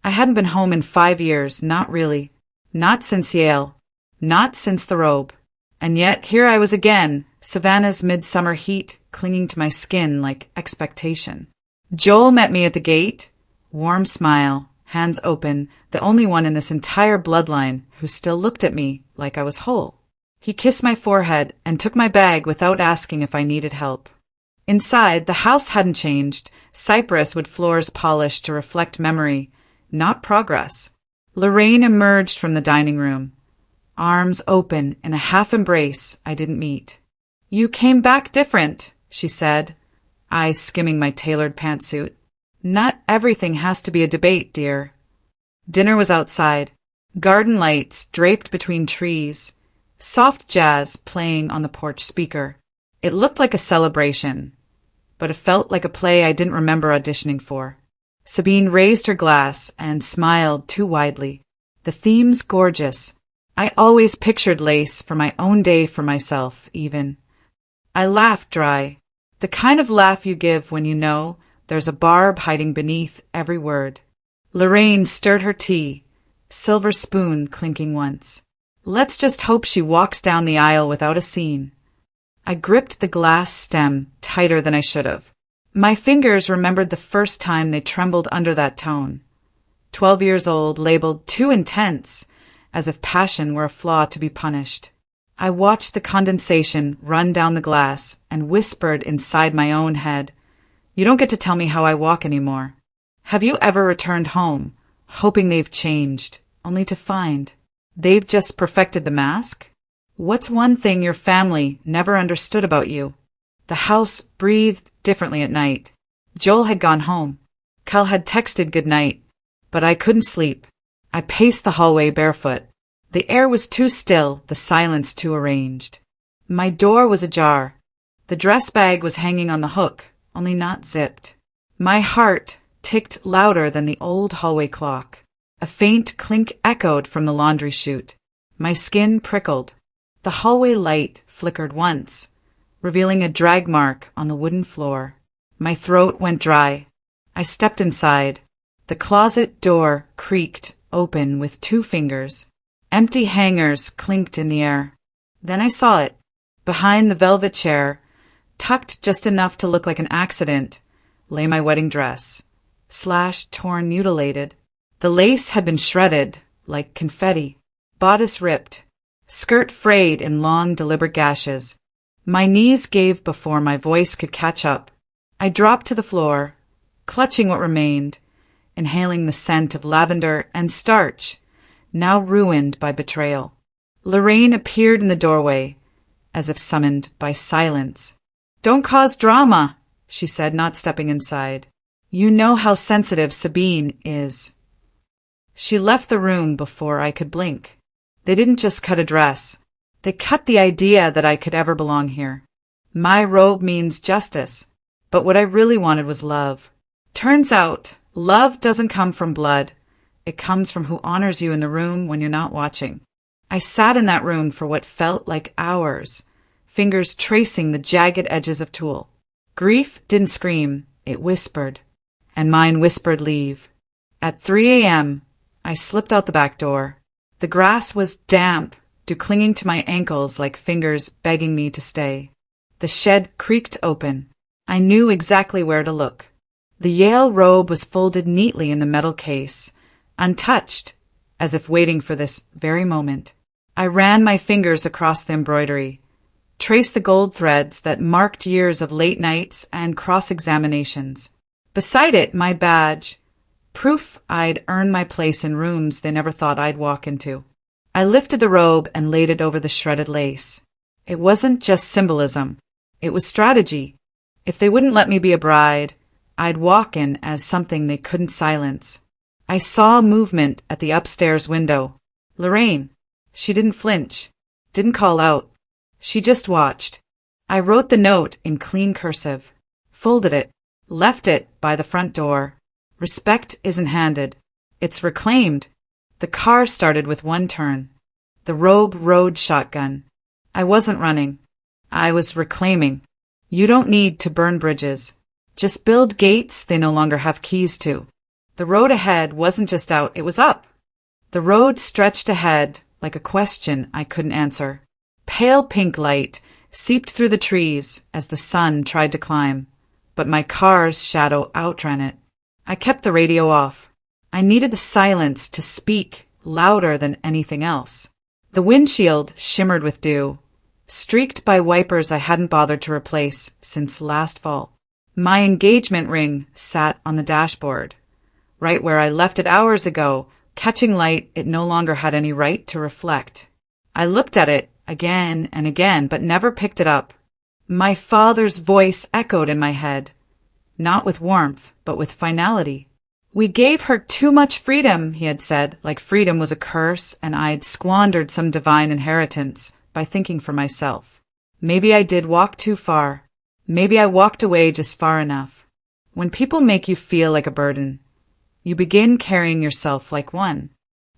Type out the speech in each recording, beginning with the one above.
I hadn't been home in 5 years, not really. Not since Yale. Not since the robe. And yet here I was again, Savannah's midsummer heat clinging to my skin like expectation. Joel met me at the gate, warm smile, hands open, the only one in this entire bloodline who still looked at me like I was whole. He kissed my forehead and took my bag without asking if I needed help. Inside, the house hadn't changed, cypress wood floors polished to reflect memory, not progress. Lorraine emerged from the dining room, arms open in a half embrace I didn't meet. "You came back different," she said, eyes skimming my tailored pantsuit. "Not everything has to be a debate, dear." Dinner was outside, garden lights draped between trees, soft jazz playing on the porch speaker. It looked like a celebration, but it felt like a play I didn't remember auditioning for. Sabine raised her glass and smiled too widely. "The theme's gorgeous. I always pictured lace for my own day for myself, even." I laughed dry, the kind of laugh you give when you know there's a barb hiding beneath every word. Lorraine stirred her tea, silver spoon clinking once. "Let's just hope she walks down the aisle without a scene." I gripped the glass stem tighter than I should have. My fingers remembered the first time they trembled under that tone. 12 years old, labeled too intense, as if passion were a flaw to be punished. I watched the condensation run down the glass and whispered inside my own head, "You don't get to tell me how I walk anymore." Have you ever returned home, hoping they've changed, only to find they've just perfected the mask? What's one thing your family never understood about you? The house breathed differently at night. Joel had gone home. Cal had texted goodnight, but I couldn't sleep. I paced the hallway barefoot. The air was too still, the silence too arranged. My door was ajar. The dress bag was hanging on the hook, only not zipped. My heart ticked louder than the old hallway clock. A faint clink echoed from the laundry chute. My skin prickled. The hallway light flickered once, revealing a drag mark on the wooden floor. My throat went dry. I stepped inside. The closet door creaked open with 2 fingers. Empty hangers clinked in the air. Then I saw it. Behind the velvet chair, tucked just enough to look like an accident, lay my wedding dress. Slashed, torn, mutilated. The lace had been shredded, like confetti. Bodice ripped. Skirt frayed in long, deliberate gashes. My knees gave before my voice could catch up. I dropped to the floor, clutching what remained, inhaling the scent of lavender and starch, now ruined by betrayal. Lorraine appeared in the doorway, as if summoned by silence. "Don't cause drama," she said, not stepping inside. "You know how sensitive Sabine is." She left the room before I could blink. They didn't just cut a dress. They cut the idea that I could ever belong here. My robe means justice, but what I really wanted was love. Turns out, love doesn't come from blood. It comes from who honors you in the room when you're not watching. I sat in that room for what felt like hours, fingers tracing the jagged edges of tulle. Grief didn't scream, it whispered, and mine whispered leave. At 3 a.m., I slipped out the back door. The grass was damp, dew clinging to my ankles like fingers begging me to stay. The shed creaked open. I knew exactly where to look. The Yale robe was folded neatly in the metal case, untouched, as if waiting for this very moment. I ran my fingers across the embroidery, traced the gold threads that marked years of late nights and cross-examinations. Beside it, my badge, proof I'd earned my place in rooms they never thought I'd walk into. I lifted the robe and laid it over the shredded lace. It wasn't just symbolism. It was strategy. If they wouldn't let me be a bride, I'd walk in as something they couldn't silence. I saw movement at the upstairs window. Lorraine. She didn't flinch, didn't call out. She just watched. I wrote the note in clean cursive, folded it, left it by the front door. Respect isn't handed. It's reclaimed. The car started with 1 turn. The robe rode shotgun. I wasn't running. I was reclaiming. You don't need to burn bridges. Just build gates they no longer have keys to. The road ahead wasn't just out, it was up. The road stretched ahead like a question I couldn't answer. Pale pink light seeped through the trees as the sun tried to climb, but my car's shadow outran it. I kept the radio off. I needed the silence to speak louder than anything else. The windshield shimmered with dew, streaked by wipers I hadn't bothered to replace since last fall. My engagement ring sat on the dashboard, right where I left it hours ago, catching light it no longer had any right to reflect. I looked at it again and again, but never picked it up. My father's voice echoed in my head, not with warmth, but with finality. We gave her too much freedom, he had said, like freedom was a curse and I'd squandered some divine inheritance by thinking for myself. Maybe I did walk too far. Maybe I walked away just far enough. When people make you feel like a burden, you begin carrying yourself like one.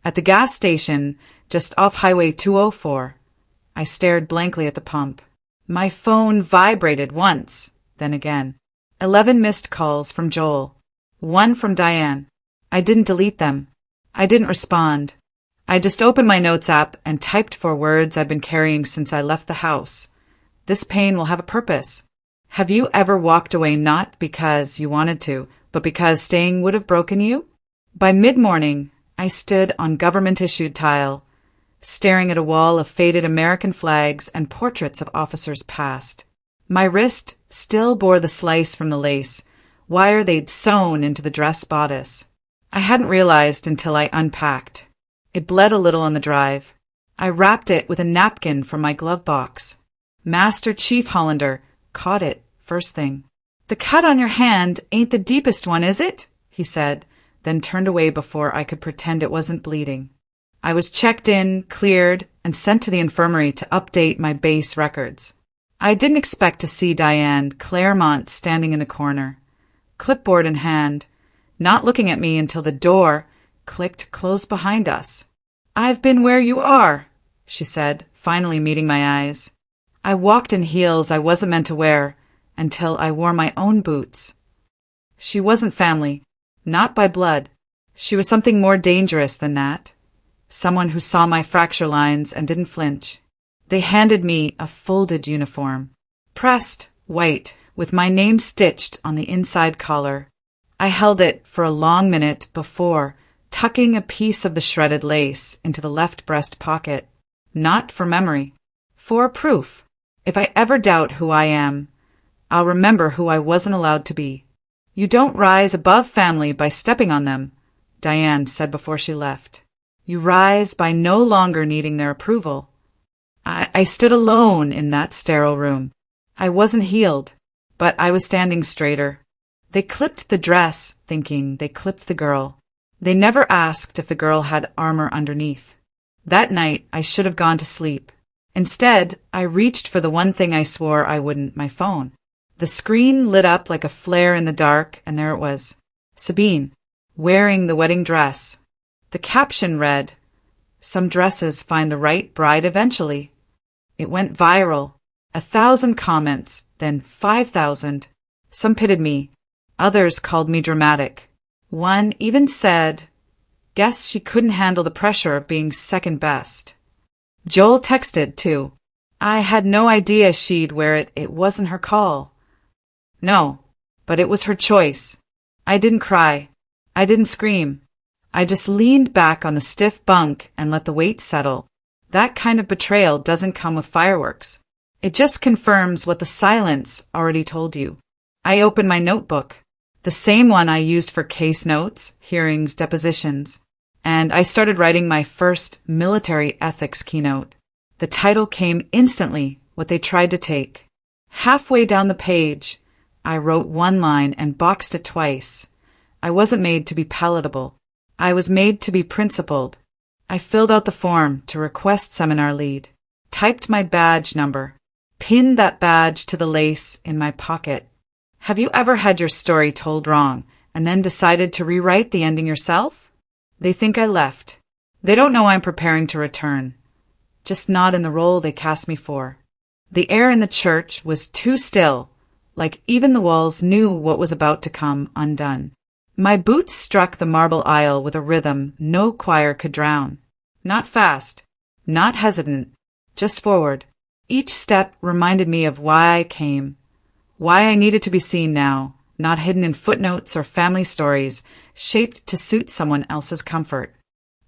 At the gas station, just off Highway 204, I stared blankly at the pump. My phone vibrated once, then again. 11 missed calls from Joel. 1 from Diane. I didn't delete them. I didn't respond. I just opened my notes app and typed 4 words I'd been carrying since I left the house. This pain will have a purpose. Have you ever walked away not because you wanted to, but because staying would have broken you? By mid-morning, I stood on government-issued tile, staring at a wall of faded American flags and portraits of officers past. My wrist still bore the slice from the lace, wire they'd sewn into the dress bodice. I hadn't realized until I unpacked. It bled a little on the drive. I wrapped it with a napkin from my glove box. Master Chief Hollander caught it first thing. "The cut on your hand ain't the deepest one, is it?" he said, then turned away before I could pretend it wasn't bleeding. I was checked in, cleared, and sent to the infirmary to update my base records. I didn't expect to see Diane Claremont standing in the corner, clipboard in hand, not looking at me until the door clicked closed behind us. "I've been where you are," she said, finally meeting my eyes. I walked in heels I wasn't meant to wear until I wore my own boots. She wasn't family, not by blood. She was something more dangerous than that. Someone who saw my fracture lines and didn't flinch. They handed me a folded uniform, pressed white, with my name stitched on the inside collar. I held it for a long minute before tucking a piece of the shredded lace into the left breast pocket, not for memory, for proof. If I ever doubt who I am, I'll remember who I wasn't allowed to be. "You don't rise above family by stepping on them," Diane said before she left. "You rise by no longer needing their approval." I stood alone in that sterile room. I wasn't healed, but I was standing straighter. They clipped the dress, thinking they clipped the girl. They never asked if the girl had armor underneath. That night, I should have gone to sleep. Instead, I reached for the one thing I swore I wouldn't, my phone. The screen lit up like a flare in the dark, and there it was. Sabine, wearing the wedding dress. The caption read, "Some dresses find the right bride eventually." It went viral. 1,000 comments, then 5,000. Some pitied me. Others called me dramatic. One even said, "Guess she couldn't handle the pressure of being second best." Joel texted, too. "I had no idea she'd wear it. It wasn't her call." No, but it was her choice. I didn't cry. I didn't scream. I just leaned back on the stiff bunk and let the weight settle. That kind of betrayal doesn't come with fireworks. It just confirms what the silence already told you. I opened my notebook, the same one I used for case notes, hearings, depositions, and I started writing my first military ethics keynote. The title came instantly, what they tried to take. Halfway down the page, I wrote one line and boxed it twice. I wasn't made to be palatable. I was made to be principled. I filled out the form to request seminar lead, typed my badge number, pinned that badge to the lace in my pocket. Have you ever had your story told wrong and then decided to rewrite the ending yourself? They think I left. They don't know I'm preparing to return, just not in the role they cast me for. The air in the church was too still, like even the walls knew what was about to come undone. My boots struck the marble aisle with a rhythm no choir could drown. Not fast, not hesitant, just forward. Each step reminded me of why I came, why I needed to be seen now, not hidden in footnotes or family stories shaped to suit someone else's comfort.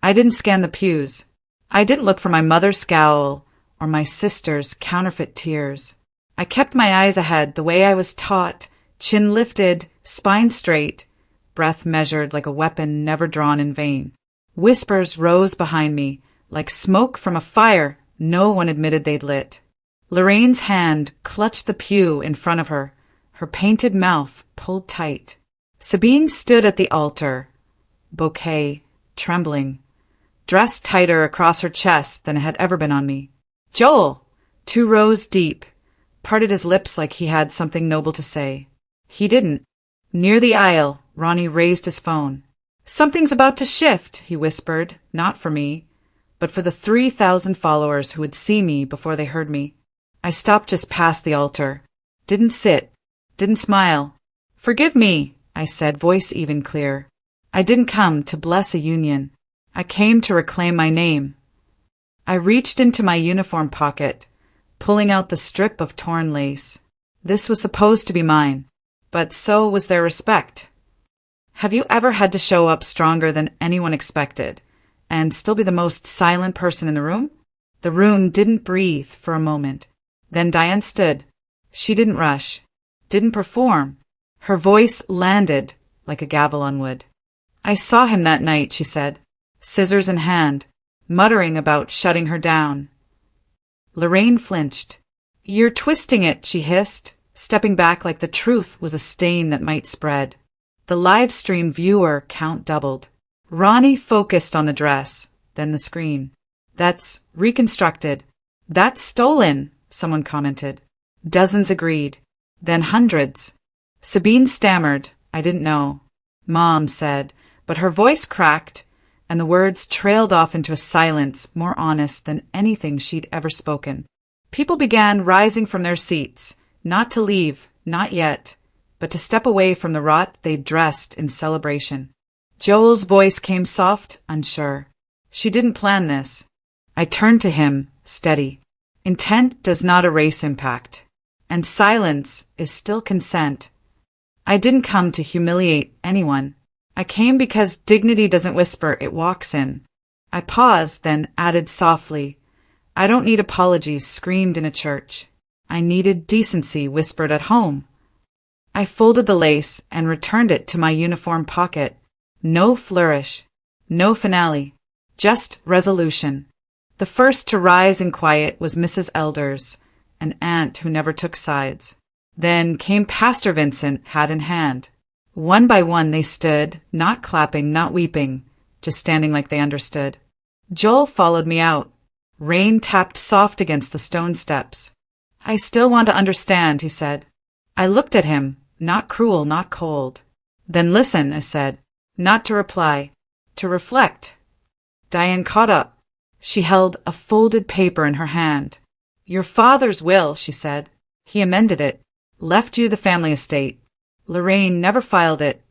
I didn't scan the pews. I didn't look for my mother's scowl or my sister's counterfeit tears. I kept my eyes ahead the way I was taught, chin lifted, spine straight, breath measured like a weapon never drawn in vain. Whispers rose behind me, like smoke from a fire no one admitted they'd lit. Lorraine's hand clutched the pew in front of her, her painted mouth pulled tight. Sabine stood at the altar, bouquet, trembling, dressed tighter across her chest than it had ever been on me. Joel, 2 rows deep, parted his lips like he had something noble to say. He didn't. Near the aisle, Ronnie raised his phone. Something's about to shift, he whispered, not for me, but for the 3,000 followers who would see me before they heard me. I stopped just past the altar. Didn't sit. Didn't smile. Forgive me, I said, voice even clear. I didn't come to bless a union. I came to reclaim my name. I reached into my uniform pocket, pulling out the strip of torn lace. This was supposed to be mine, but so was their respect. Have you ever had to show up stronger than anyone expected, and still be the most silent person in the room? The room didn't breathe for a moment. Then Diane stood. She didn't rush, didn't perform. Her voice landed like a gavel on wood. I saw him that night, she said, scissors in hand, muttering about shutting her down. Lorraine flinched. You're twisting it, she hissed, stepping back like the truth was a stain that might spread. The live stream viewer count doubled. Ronnie focused on the dress, then the screen. That's reconstructed. That's stolen, someone commented. Dozens agreed. Then hundreds. Sabine stammered, I didn't know. Mom said, but her voice cracked, and the words trailed off into a silence more honest than anything she'd ever spoken. People began rising from their seats, not to leave, not yet, but to step away from the rot they'd dressed in celebration. Joel's voice came soft, unsure. She didn't plan this. I turned to him, steady. Intent does not erase impact, and silence is still consent. I didn't come to humiliate anyone. I came because dignity doesn't whisper, it walks in. I paused, then added softly, I don't need apologies screamed in a church. I needed decency whispered at home. I folded the lace and returned it to my uniform pocket. No flourish, no finale, just resolution. The first to rise in quiet was Mrs. Elders, an aunt who never took sides. Then came Pastor Vincent, hat in hand. One by one they stood, not clapping, not weeping, just standing like they understood. Joel followed me out. Rain tapped soft against the stone steps. I still want to understand, he said. I looked at him, not cruel, not cold. Then listen, I said, not to reply, to reflect. Diane caught up. She held a folded paper in her hand. Your father's will, she said. He amended it, left you the family estate. Lorraine never filed it.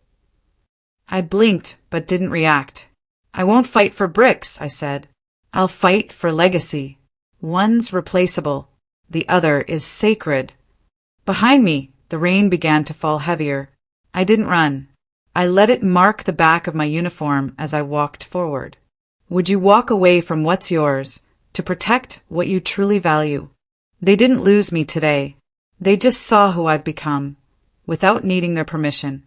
I blinked, but didn't react. I won't fight for bricks, I said. I'll fight for legacy. One's replaceable. The other is sacred. Behind me, the rain began to fall heavier. I didn't run. I let it mark the back of my uniform as I walked forward. Would you walk away from what's yours to protect what you truly value? They didn't lose me today. They just saw who I've become, without needing their permission.